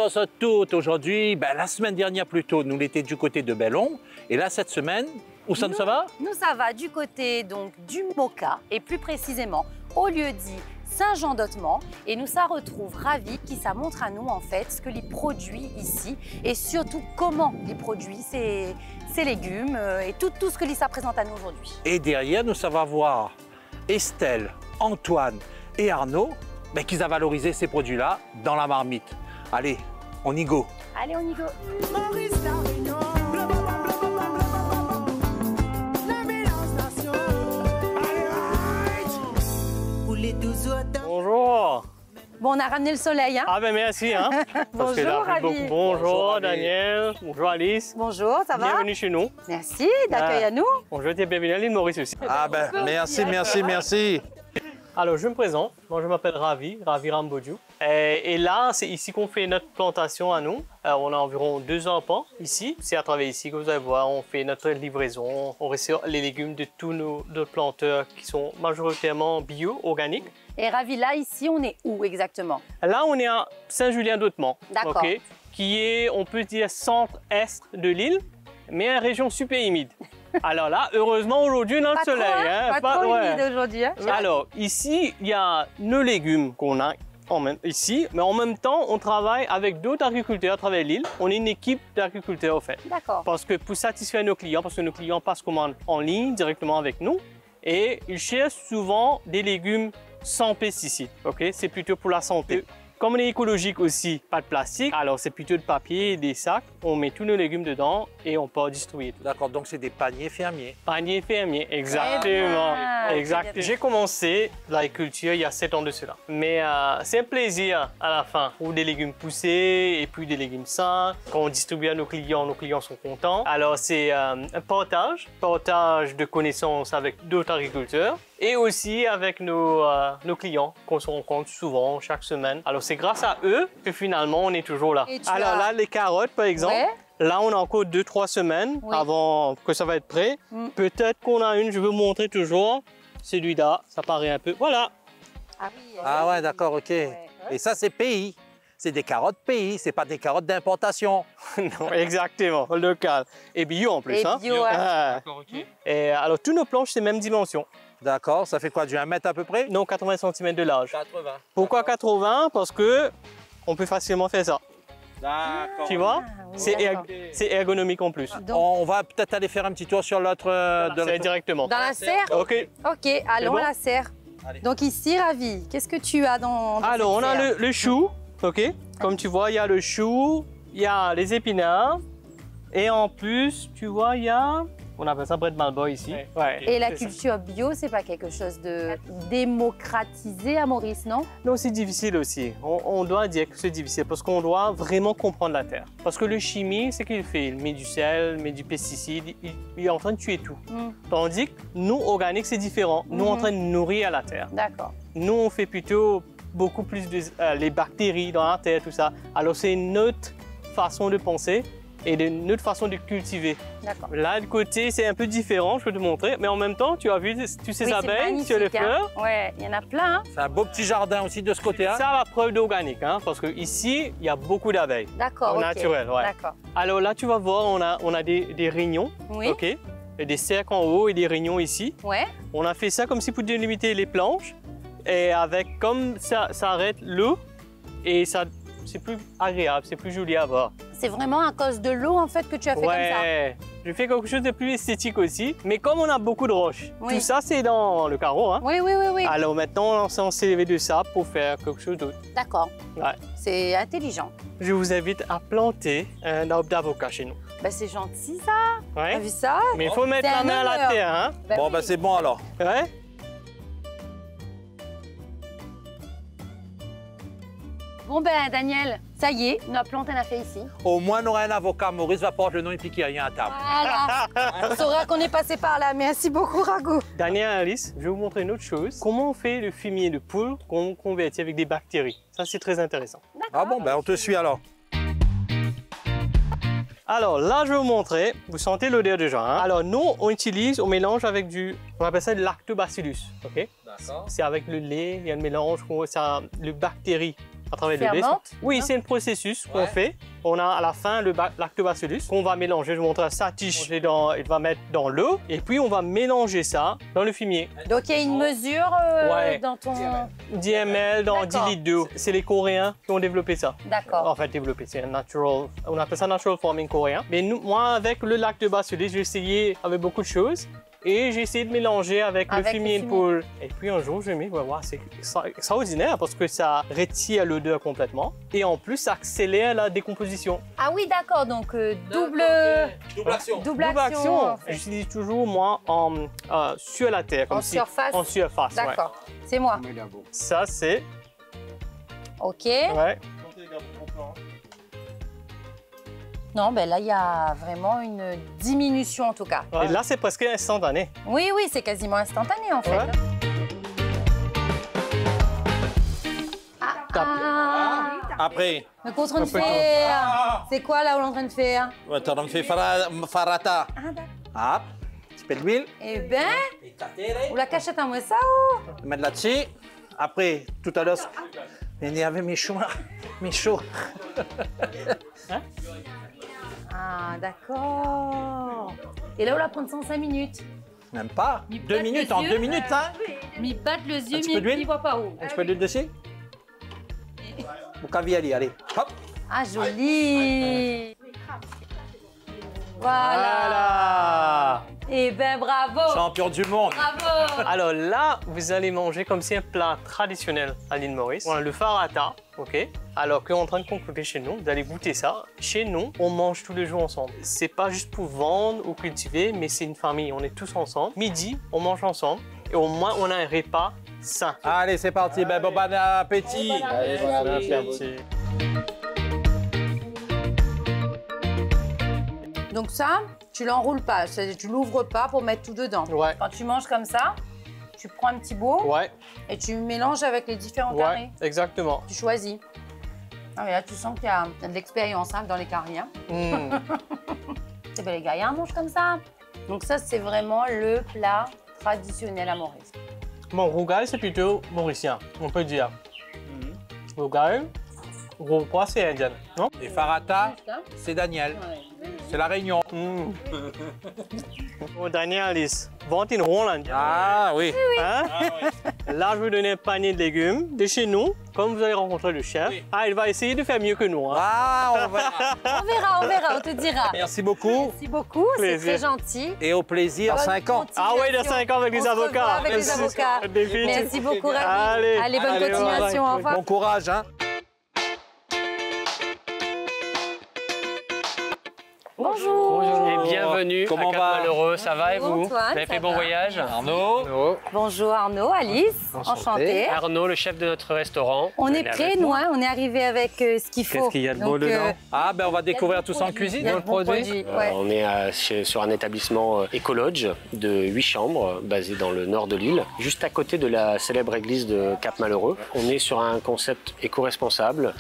Saludos a tous. Aujourd'hui, la semaine dernière plutôt, nous l'étions du côté de Bellon. Et là, cette semaine, où ça nous va? Nous, ça va du côté donc du Moka et plus précisément au lieu-dit Saint-Jean-d'Ottement. Et nous, ça retrouve Ravi qui ça montre à nous en fait ce que les produits ici et surtout comment les produits ces légumes et tout ce que ça présente à nous aujourd'hui. Et derrière, nous, ça va voir Estelle, Antoine et Arnaud qui a valorisé ces produits-là dans la marmite. Allez, on y go. Allez, on y go. Bonjour. Bon, on a ramené le soleil, hein? Ah ben merci, hein. Parce que là, Bonjour, Ravi. Bonjour, Daniel. Bonjour, Alice. Bonjour, ça va? Bienvenue chez nous. Merci d'accueil à nous. Bonjour, tu es bienvenue à l'île Maurice aussi. Ah merci. Alors, je me présente. Moi, je m'appelle Ravi Rambodjou. Et là, c'est ici qu'on fait notre plantation à nous. On a environ 2 enfants ici. C'est à travers ici que vous allez voir, on fait notre livraison. On reçoit les légumes de tous nos planteurs qui sont majoritairement bio, organiques. Et Ravi, là, ici, on est où exactement? Là, on est à Saint-Julien-d'Ottement. D'accord. Okay, qui est, on peut dire, centre-est de l'île, mais une région super humide. Alors là, heureusement, aujourd'hui, on a le soleil. Pas trop humide aujourd'hui. Hein. Alors, ici, il y a nos légumes qu'on a ici, mais en même temps, on travaille avec d'autres agriculteurs à travers l'île. On est une équipe d'agriculteurs, au fait. D'accord. Parce que pour satisfaire nos clients, parce que nos clients passent commande en ligne directement avec nous, et ils cherchent souvent des légumes sans pesticides. C'est plutôt pour la santé. Comme on est écologique aussi, pas de plastique, alors c'est plutôt de papier, des sacs. On met tous nos légumes dedans et on peut distribuer. D'accord, donc c'est des paniers fermiers. Paniers fermiers, exactement. Exact. J'ai commencé l'agriculture il y a 7 ans de cela. Mais c'est un plaisir à la fin, où des légumes poussés et puis des légumes sains. Quand on distribue à nos clients sont contents. Alors c'est un partage de connaissances avec d'autres agriculteurs. Et aussi avec nos clients qu'on se rencontre souvent, chaque semaine. Alors c'est grâce à eux que finalement on est toujours là. Alors là, les carottes par exemple, là on a encore 2-3 semaines avant que ça va être prêt. Peut-être qu'on a une, je veux vous montrer toujours, celui-là, ça paraît un peu, voilà. Ah ouais, d'accord, ok. Et ça c'est pays. C'est des carottes pays, c'est pas des carottes d'importation. Non, exactement, local. Et bio en plus. Et bio, D'accord, ok. Et alors tous nos planches, c'est même dimension. D'accord, ça fait quoi, du 1 mètre à peu près? Non, 80 cm de large. 80. Pourquoi 80? Parce que on peut facilement faire ça. D'accord. Tu vois? Oui, c'est ergonomique en plus. Donc, on va peut-être aller faire un petit tour sur l'autre... C'est directement. dans la serre? Ok. Ok, allons à la serre. Allez. Donc ici, Ravi, qu'est-ce que tu as dans Alors, on cette a serre? le chou, ok? Comme tu vois, il y a le chou, il y a les épinards. Et en plus, tu vois, il y a... On appelle ça bread malboy ici. Ouais. Et la culture bio, c'est pas quelque chose de démocratisé à Maurice, non? Non, c'est difficile aussi. On doit dire que c'est difficile parce qu'on doit vraiment comprendre la terre. Parce que le chimie, c'est qu'il fait. Il met du sel, il met du pesticide, il est en train de tuer tout. Tandis que nous, organiques, c'est différent. Nous, on est en train de nourrir la terre. D'accord. Nous, on fait plutôt beaucoup plus les bactéries dans la terre, tout ça. Alors, c'est une autre façon de penser et une autre façon de cultiver. D'accord. Là, de côté, c'est un peu différent, je peux te montrer. Mais en même temps, tu as vu tous ces abeilles sur les fleurs. Ouais, il y en a plein. Hein. C'est un beau petit jardin aussi de ce côté-là. Ça, la preuve d'organique, hein, parce qu'ici, il y a beaucoup d'abeilles. D'accord, Au ok. naturel, ouais. D'accord. Alors là, tu vas voir, on a des réunions, Oui. ok, et des cercles en haut et des réunions ici. Ouais. On a fait ça comme si pour délimiter les planches. Et avec, comme ça arrête l'eau, et ça, c'est plus agréable, c'est plus joli à voir. C'est vraiment à cause de l'eau, en fait, que tu as fait comme ça. Ouais, je fais quelque chose de plus esthétique aussi. Mais comme on a beaucoup de roches, Oui. tout ça, c'est dans le carreau, hein. Oui. Alors maintenant, on s'est enlevé de ça pour faire quelque chose d'autre. D'accord. Ouais. C'est intelligent. Je vous invite à planter un arbre d'avocat chez nous. Ben, c'est gentil, ça. Ouais. T'as vu ça? Mais il faut mettre C'est la un main à la honneur. terre, hein. Bon, oui. c'est bon alors. Ouais. Bon, ben, Daniel, ça y est, notre plante, elle a fait ici. Au moins, on aura un avocat. Maurice va porter le nom et puis qu'il n'y a rien à table. Voilà. On saura qu'on est passé par là. Merci beaucoup, Rago. Daniel et Alice, je vais vous montrer une autre chose. Comment on fait le fumier de poule qu'on convertit avec des bactéries. Ça, c'est très intéressant. Ah bon, ben on te suit alors. Alors là, je vais vous montrer. Vous sentez l'odeur déjà, hein? Alors nous, on mélange avec on appelle ça le lactobacillus, ok? D'accord. C'est avec le lait, il y a un mélange, le bactérie à travers le lait. Fermente, Oui, hein? c'est un processus qu'on fait. On a à la fin le lactobacillus qu'on va mélanger. Je vous montre sa tige. Il va mettre dans l'eau et puis on va mélanger ça dans le fumier. Donc il y a une mesure Ouais. dans ton... 10 ml dans 10 D'accord. litres d'eau. C'est les Coréens qui ont développé ça. D'accord. En fait, développé, c'est un natural, on appelle ça natural farming coréen. Mais nous, moi, avec le lactobacillus, j'ai essayé avec beaucoup de choses. Et j'ai essayé de mélanger avec le fumier de poule. Et puis un jour, je me dis, wow, c'est extraordinaire parce que ça retire l'odeur complètement. Et en plus, ça accélère la décomposition. Ah oui, d'accord, donc double action. double action. En fait. J'utilise toujours, moi, sur la terre. Comme En surface. En surface, ouais. D'accord, c'est moi. Ça, c'est... Ok. Ouais. Non, ben là, il y a vraiment une diminution en tout cas. Et là, c'est presque instantané. Oui, oui, c'est quasiment instantané en fait. Ouais. Après, Mais qu'est-ce qu'on est en train de faire? C'est quoi là où on est en train de faire? on va faire farata. Hop, petit peu d'huile. Eh ben, ou la cachette à moi ça ou? Mettre là-dessus. Après, tout à l'heure, il y avait mes choux. Mes choux. Ah, d'accord. Et là, on la prendre 105 minutes. Même pas. Mais 2 pas minutes, les en yeux. 2 minutes, hein. Mi battre les yeux, Un petit peu mi d'huile? ne voit pas où. Un petit peu d'huile dessus. Au caviar, allez. Hop. Ah, joli. Voilà. Voilà. Eh ben, bravo. Champion du monde. Bravo. Alors là, vous allez manger comme si un plat traditionnel à l'île Maurice. On a le farata, ok? Alors qu'on est en train de concocter chez nous, vous allez goûter ça. Chez nous, on mange tous les jours ensemble. C'est pas juste pour vendre ou cultiver, mais c'est une famille. On est tous ensemble. Midi, on mange ensemble. Et au moins, on a un repas sain. Allez, c'est parti. Ben, bon appétit. Allez, bon appétit. Donc ça, tu l'enroules pas, tu l'ouvres pas pour mettre tout dedans. Ouais. Quand tu manges comme ça, tu prends un petit bout Ouais, et tu mélanges avec les différents carrés. ouais, exactement. Tu choisis. Ah, mais là, tu sens qu'il y a de l'expérience hein, dans les carrés. Hein. Mm. C'est ben, les gars, on mange comme ça. Donc ça, c'est vraiment le plat traditionnel à Maurice. Bon, rougail, c'est plutôt mauricien, on peut dire. Rougail, gros pois, c'est indien, non? Et farata, c'est Daniel. C'est la Réunion. Mm. Oh, Daniel, Alice, vente in Roland. Ah oui. Hein? Là, je vais vous donner un panier de légumes de chez nous. Comme vous allez rencontrer le chef, il va essayer de faire mieux que nous. Hein? Ah, on va. On verra, on te dira. Merci beaucoup. Merci beaucoup, c'est Plaisir. très gentil. Et au plaisir, Bonne 5 ans. Ah oui, dans 5 ans avec On les se revoit avocats. avec les avocats. Définitivement. Merci beaucoup, Ravi. Allez, bonne allez, continuation, bye. au revoir. Bon courage, hein. Bonjour. Et bienvenue Comment à Cap va Malheureux, ça va et Bonjour, vous Antoine, Vous avez ça fait bon va. voyage Arnaud. Bonjour Arnaud, Alice, enchantée. Arnaud, le chef de notre restaurant. On est Il prêts, avec nous, moi. hein, on est arrivé avec ce qu'il faut. Qu'est-ce qu'il y a de beau Donc, dedans Ah, ben on va il y a découvrir de tout bons ça en produits. cuisine. Il y a de bons produits, ouais. On est sur un établissement Ecolodge de 8 chambres basé dans le nord de l'île, juste à côté de la célèbre église de Cap Malheureux. On est sur un concept éco-responsable,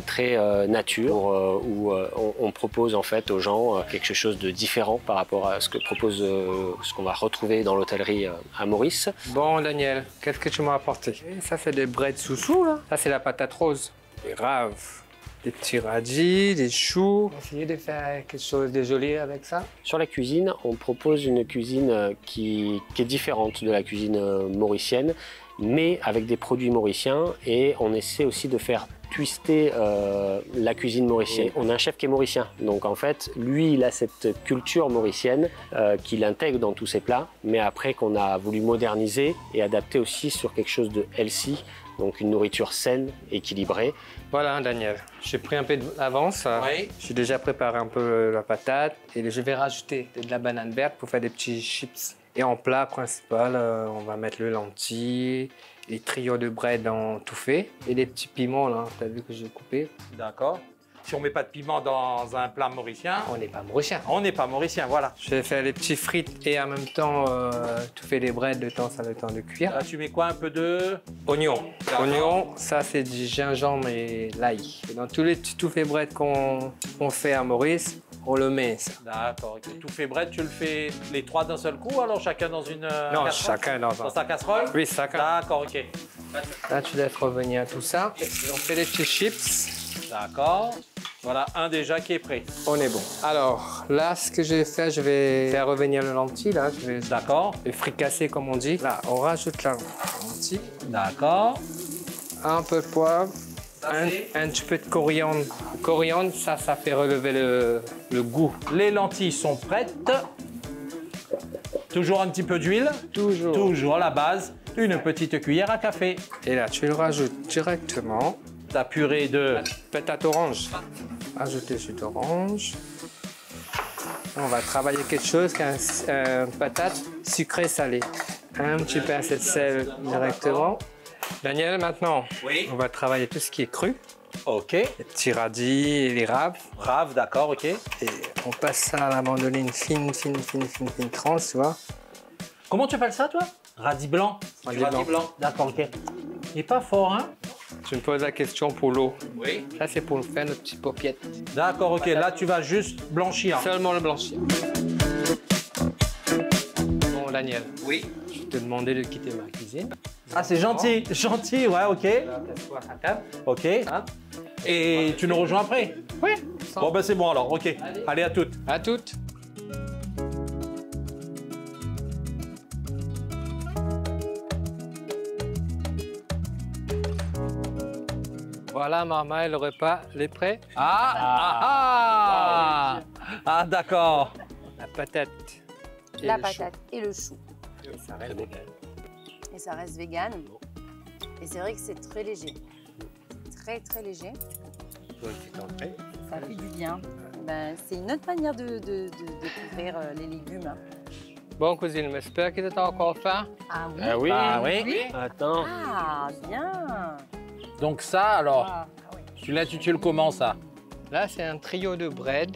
très nature, où on propose en fait aux gens quelque chose de différent par rapport à ce que propose, ce qu'on va retrouver dans l'hôtellerie à Maurice. Bon, Daniel, qu'est-ce que tu m'as apporté? Ça, c'est des bread soussou, là. Ça, c'est la patate rose. Des raves, des petits radis, des choux. Essayez de faire quelque chose de joli avec ça. Sur la cuisine, on propose une cuisine qui est différente de la cuisine mauricienne, mais avec des produits mauriciens, et on essaie aussi de faire twister la cuisine mauricienne. On a un chef qui est mauricien, donc en fait, lui, il a cette culture mauricienne qu'il intègre dans tous ses plats, mais après qu'on a voulu moderniser et adapter aussi sur quelque chose de healthy, donc une nourriture saine, équilibrée. Voilà, Daniel, j'ai pris un peu d'avance. Oui. J'ai déjà préparé un peu la patate et je vais rajouter de la banane verte pour faire des petits chips. Et en plat principal, on va mettre le lentilles, les trios de bread en tout fait et les petits piments là, t'as vu que j'ai coupé. D'accord. Si on met pas de piment dans un plat mauricien, On n'est pas mauricien. on n'est pas mauricien, voilà. Je vais faire les petits frites et en même temps, tu fais les breads le temps, ça a le temps de cuire. Là, tu mets quoi? Un peu de... Oignon. D'accord. Oignon, ça c'est du gingembre et l'ail. Et dans tous les tout fait bread qu'on fait à Maurice, on le met ça. D'accord, ok. Tout fait bread, tu le fais les trois d'un seul coup, alors chacun dans une Non, casserole? chacun dans Dans un. sa casserole? Oui, chacun. D'accord, ok. Là, tu laisses revenir tout ça. Et on fait les petits chips. D'accord. Voilà, un déjà qui est prêt. On est bon. Alors, là, ce que je vais faire, je vais faire revenir le lentilles. Là, je vais D'accord, les fricasser comme on dit. Là, on rajoute la lentille. d'accord. Un peu de poivre. Ça, c'est- Un petit peu de coriandre. Coriandre, ça fait relever le goût. Les lentilles sont prêtes. Toujours un petit peu d'huile. Toujours. Toujours la base. Une petite cuillère à café. Et là, tu le rajoutes directement. Ta purée de... Patate orange. Ajouter jus d'orange. On va travailler quelque chose qu'un patate sucrée salée. Un petit pincé de sel directement. Daniel, maintenant, Oui. on va travailler tout ce qui est cru. Ok. Les petits radis et les raves. Brave, d'accord, ok. Et on passe ça à la mandoline fine tranche, tu vois. Comment tu appelles ça, toi? Radis blanc. Radis Du radis blanc. blanc. D'accord, ok. Il est pas fort, hein? Tu me poses la question pour l'eau. Oui. Ça, c'est pour faire nos petites paupiètes. D'accord, ok. Là, tu vas juste blanchir. Seulement le blanchir. Bon, Daniel, Oui. je te demandais de quitter ma cuisine. Ah, c'est gentil. Gentil, ouais, ok. Assois à table. Ok. Et tu nous rejoins après? Oui. Bon, ben c'est bon alors, ok. Allez, à toutes. À toutes. Voilà, Marma, le repas, il est prêt. Ah, d'accord. La patate. et La le chou. patate et le chou. Et ça reste vegan. Et ça reste vegan. Et c'est vrai que c'est très léger. Très léger. Une petite entrée. Ça fait du bien. Ben, c'est une autre manière de découvrir les légumes. hein. Bon, cousine, j'espère que tu as encore faim. Ah oui. Ah oui. Ah oui. Attends. Ah, bien. Donc ça, alors, Ah, oui. tu l'intitules comment ça? Là, c'est un trio de bread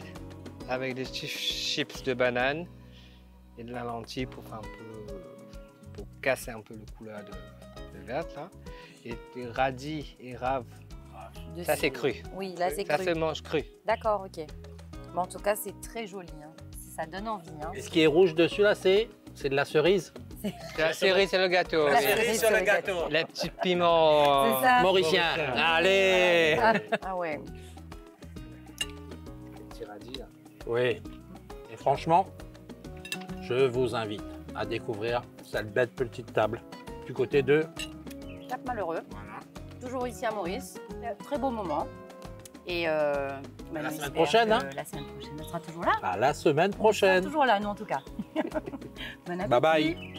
avec des petits chips de banane et de la lentille pour faire un peu, pour casser un peu le couleur de verte là. Et des radis et raves. Ça, Dessus. c'est cru. Oui, là, c'est Ça cru. se mange cru. D'accord, ok. Mais en tout cas, c'est très joli. hein. Ça donne envie. hein. Et ce qui est rouge dessus là, c'est de la cerise? La cerise, c'est le gâteau. La Les- cerise sur le gâteau. Les petits piments. C'est ça. Mauricien. Allez. Ah ouais. Petits radis là. Oui. Et franchement, je vous invite à découvrir cette belle petite table du côté de... Cap Malheureux. Toujours ici à Maurice. Très beau moment. Et la nous semaine espère prochaine, que hein. La semaine prochaine, on sera toujours là. À la semaine On sera prochaine. toujours là, nous en tout cas. Bon appétit. Bye bye.